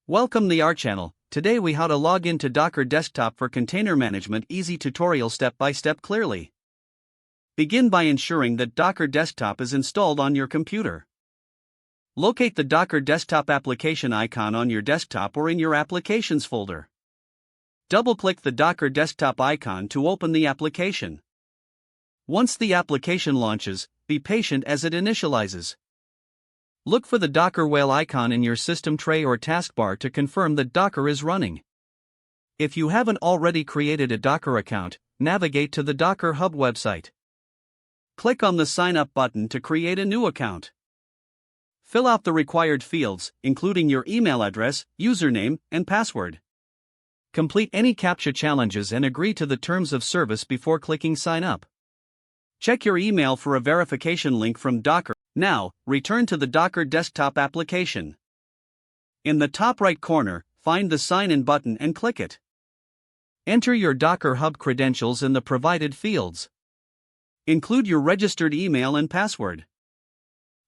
Welcome to our channel. Today we how to log into Docker Desktop for container management. Easy tutorial step by step clearly. Begin by ensuring that Docker Desktop is installed on your computer. Locate the Docker Desktop application icon on your desktop or in your applications folder. Double-click the Docker Desktop icon to open the application. Once the application launches, be patient as it initializes. Look for the Docker whale icon in your system tray or taskbar to confirm that Docker is running. If you haven't already created a Docker account, navigate to the Docker Hub website. Click on the Sign Up button to create a new account. Fill out the required fields, including your email address, username, and password. Complete any CAPTCHA challenges and agree to the terms of service before clicking Sign Up. Check your email for a verification link from Docker. Now, return to the Docker Desktop application. In the top right corner, find the Sign In button and click it. Enter your Docker Hub credentials in the provided fields. Include your registered email and password.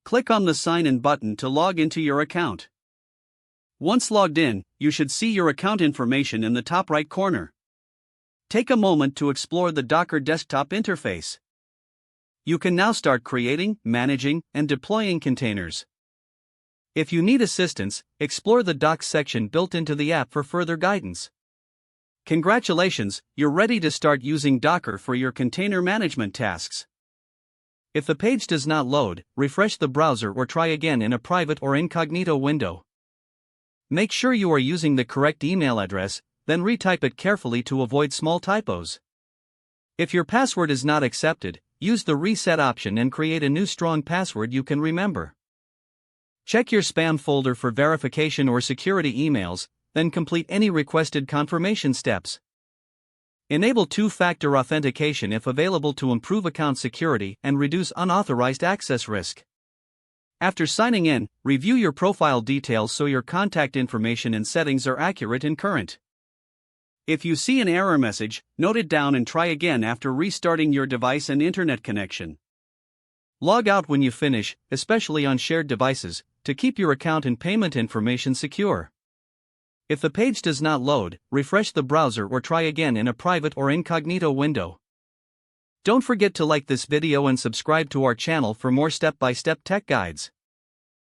Click on the Sign In button to log into your account. Once logged in, you should see your account information in the top right corner. Take a moment to explore the Docker Desktop interface. You can now start creating, managing, and deploying containers. If you need assistance, explore the Docs section built into the app for further guidance. Congratulations, you're ready to start using Docker for your container management tasks. If the page does not load, refresh the browser or try again in a private or incognito window. Make sure you are using the correct email address, then retype it carefully to avoid small typos. If your password is not accepted, use the reset option and create a new strong password you can remember. Check your spam folder for verification or security emails, then complete any requested confirmation steps. Enable two-factor authentication if available to improve account security and reduce unauthorized access risk. After signing in, review your profile details so your contact information and settings are accurate and current. If you see an error message, note it down and try again after restarting your device and internet connection. Log out when you finish, especially on shared devices, to keep your account and payment information secure. If the page does not load, refresh the browser or try again in a private or incognito window. Don't forget to like this video and subscribe to our channel for more step-by-step tech guides.